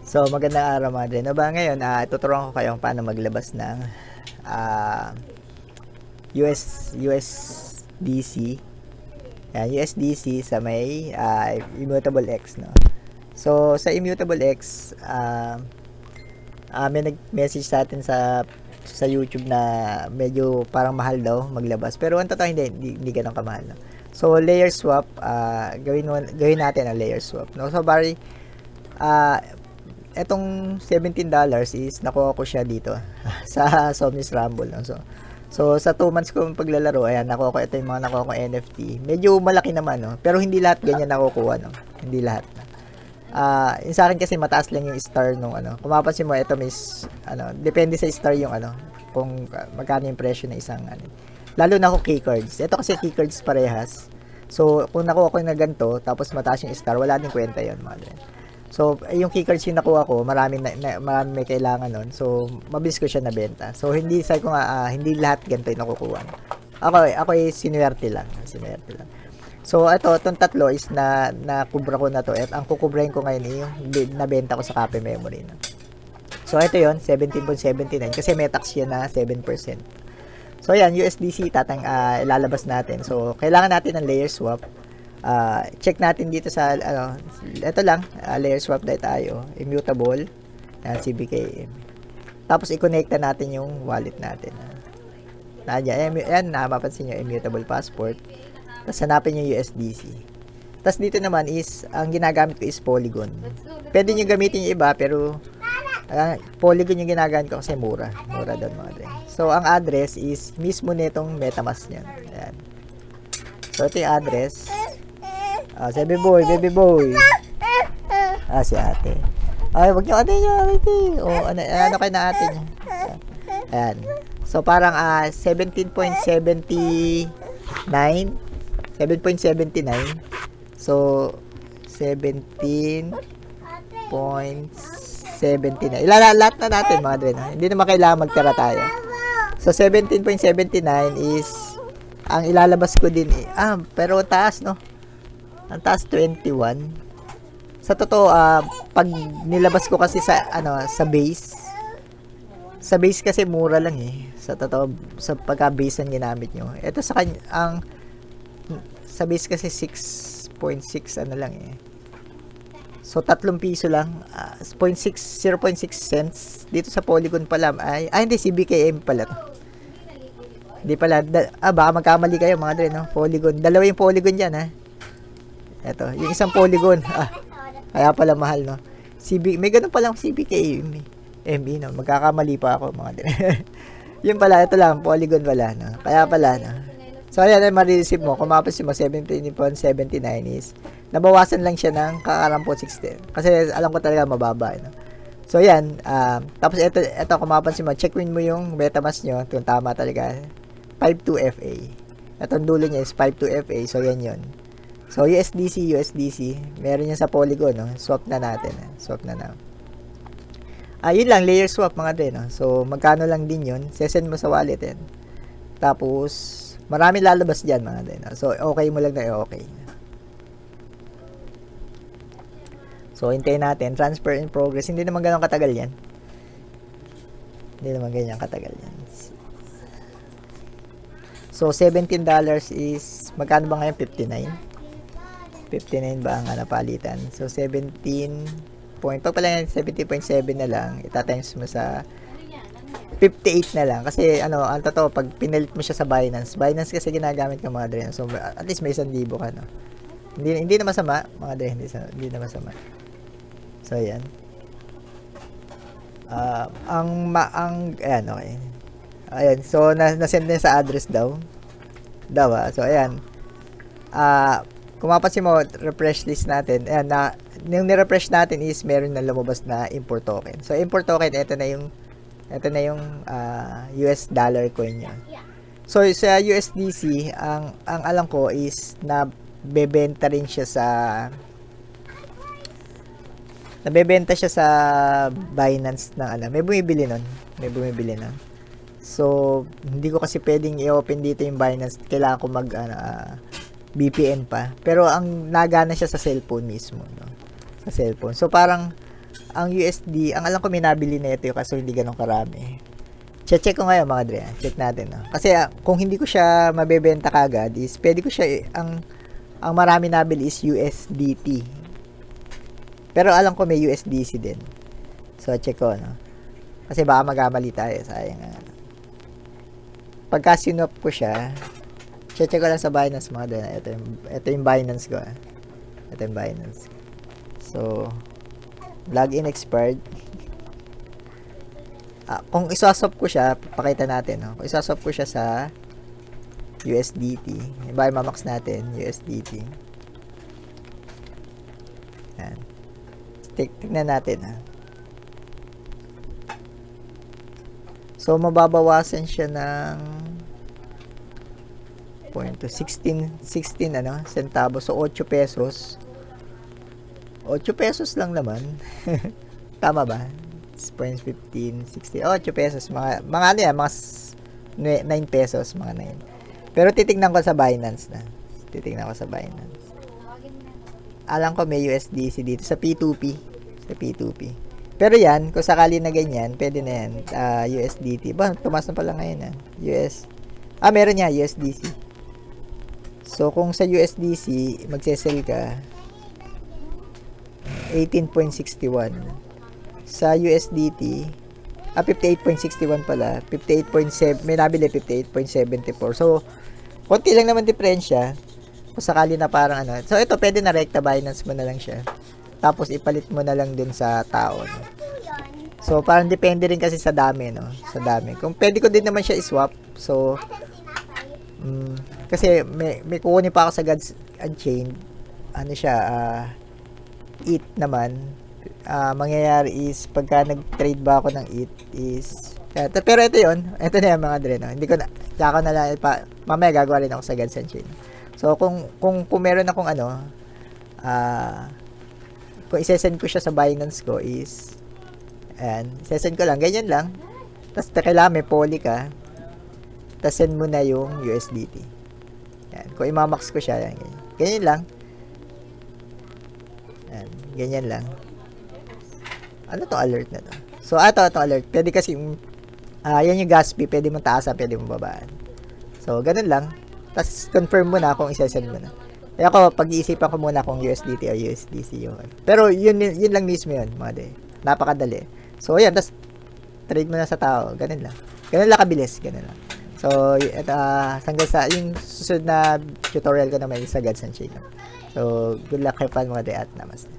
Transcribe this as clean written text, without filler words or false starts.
So, magandang araw mga dre. No ba ngayon, tuturuan ko kayong paano maglabas ng ah, USDC. Yan, USDC sa may Immutable X, no. So, sa Immutable X, may nag-message sa atin sa YouTube na medyo parang mahal daw maglabas. Pero ang totoo hindi ganun kamahal, no. So, layer swap, gawin natin ang layer swap, no. So, bari etong $17 is nakuha ko siya dito sa Somnis Rumble, no? So sa 2 months ko paglalaro, ayan, nakuha ko ito yung mga nakuha ko NFT. Medyo malaki naman, no? Pero hindi lahat ganyan nakukuha, no? Hindi lahat. Yung sa akin kasi mataas lang yung star nung ano. Kung mapapansin mo, ito may depende sa star yung ano, kung magkano yung presyo ng isang ano. Lalo na kung key cards. Ito kasi key cards parehas. So kung nakuha ko na ganito, tapos mataas yung star, wala din kwenta 'yon, mga dre. So, yung key cards yung nakuha ko, marami may kailangan nun. So, mabilis ko siya nabenta. So, hindi ko nga, hindi lahat ganito yung nakukuha. Ako ay sinuwerte lang. So, itong tatlo is nakubra ko na to. At ang kukubrahin ko ngayon yung nabenta ko sa Cafe Memory. No? So, ito yon 17.79 kasi may tax yan na 7%. So, yan, USDC ilalabas natin. So, kailangan natin ng layer swap. Check natin dito sa ito lang, layer swap tayo, immutable, CBK. Tapos i-connect natin yung wallet natin. Ayan, mapapansin nyo, immutable passport. Tapos hanapin yung USDC. Tapos dito naman is, ang ginagamit ko is Polygon. Pwede nyo gamitin yung iba, pero Polygon yung ginagamit ko kasi mura doon, mga dre. So ang address is mismo nitong MetaMask nyan. Ayan. So ito yung address. Baby boy. Si ate. Ay, wag niyo ate niya, ate. Ano kayo na ate niya? Ayan. So, parang 17.79. 7.79. So, 17.79. Lahat na natin, mga dre. Hindi naman kailangan magtira tayo. So, 17.79 is ang ilalabas ko din. Pero taas, no? Ang taas 21. Sa totoo, pag nilabas ko kasi sa base. Sa base kasi mura lang eh. Sa totoo, sa pagka-base ang ginamit nyo. Ito sa kanya, sa base kasi 6.6 lang eh. So 3 piso lang, 0.6 cents. Dito sa Polygon pala, hindi, CBKM pala to. Hindi pala, baka magkamali kayo mga dre, no? Polygon, dalawa yung Polygon dyan, ha? Ito, yung isang Polygon. Kaya pala mahal, no? May ganun palang CBK MB, no? Magkakamali pa ako, mga dre. Yun pala, ito lang, Polygon pala, no? Kaya pala, no? So, ayan, ma-receive mo. Kung mapapansin mo, 17.79 is, nabawasan lang siya ng kakarampot 16. Kasi alam ko talaga mababa, no? So, ayan, tapos ito, kung mapapansin mo, check-in mo yung MetaMask nyo, kung tama talaga, 52FA. Itong dulo niya is 52FA, so yan yun. So, USDC, meron yan sa Polygon, no? Swap na natin. Yun lang, layer swap, mga dre, no? So, magkano lang din yun. Sesend mo sa wallet, yan. Tapos, marami lalabas dyan, mga dre, no? So, okay mo lang na okay. So, hintayin natin. Transfer in progress. Hindi naman ganun katagal yan. So, $17 is, magkano ba ngayon? 59 ba ang napalitan? So, 17.7 na lang, itatimes mo sa 58 na lang. Kasi, ang totoo, pag pinalit mo siya sa Binance kasi ginagamit ng mga dre. So, at least may 1,000 ka, no? Hindi na masama, mga dre, hindi na masama. So, ayan. Ayan, okay. Ayan, so, nasend na sa address daw. So, ayan. Kung mapapansin mo, refresh list natin. Ayan, yung ni-refresh natin is meron na lumabas na import token. So, import token, ito na yung US dollar coin niya. So, sa USDC, ang alam ko is nabebenta siya sa Binance ng may bumibili nun. So, hindi ko kasi pwedeng i-open dito yung Binance. Kailangan ko VPN pa. Pero ang nagana siya sa cellphone mismo, no? Sa cellphone. So parang ang USD, ang alam ko may nabili na ito kaso hindi ganun karami. Check ko ngayon mga dre. Check natin. No? Kasi kung hindi ko siya mabebenta kagad is pwede ko siya, ang marami nabili is USDT. Pero alam ko may USDC din. So, check ko. No? Kasi baka magamali tayo. Sayang. Pagka sinop ko siya, check ko lang sa Binance mga dre. Ito yung Binance ko. Ito yung Binance. So, login expired. Kung isaswap ko siya, pakita natin, no? Kung isaswap ko siya sa USDT, buy mamax natin, USDT. Yan. Tignan natin, ha. So, mababawasan siya ng 16 centavos. So, 8 pesos. 8 pesos lang naman. Tama ba? 0.15, 60, 8 pesos, mga ano yan, mga 9 pesos, mga 9. Pero titignan ko sa Binance na. Alam ko may USDC dito sa P2P. Pero yan, kung sakali na ganyan, pwede na yan. USDT. Tumas na pala ngayon. Meron niya, USDC. So, kung sa USDC, magsesell ka, 18.61. Sa USDT, 58.61 pala, 58.7, may nabili 58.74. So, konti lang naman diferensya. Kung sakali na parang ano. So, ito, pwede na rekta, Binance mo na lang siya. Tapos, ipalit mo na lang dun sa tao. No? So, parang depende rin kasi sa dami, no? Sa dami. Kung pwede ko din naman siya iswap. So, kasi may kukunin pa ako sa Gods Unchained. Ano siya, ETH naman. Mangyayari is pagka nag-trade ba ako ng ETH is pero ito na yung mga dre, no? Hindi ko na tsaka na lang mamaya gagawa rin ako sa Gods Unchained. So kung meron akong kung isesend ko siya sa Binance ko is isesend ko lang ganyan lang. Tapos kailangan may poly ka. Tapos send mo na yung USDT. Yan. Kung imamax ko siya ganyan lang. Ganyan lang. Ano to alert na to? So, ito alert. Pwede kasi, yan yung gas fee. Pwede mong taasan, pwede mong babaan. So, ganun lang. Tapos, confirm mo na kung isesend mo na. Kaya ako, pag-iisipan ko muna kung USDT o USDC yun. Pero, yun lang mismo yun, mga day. Napakadali. So, yan. Tapos, trade mo na sa tao. Ganun lang. Ganun lang kabilis. Ganun lang. So, hanggang sa, yung susunod na tutorial ko naman sa Gods Unchained. So, good luck, have fun mga day at namaste.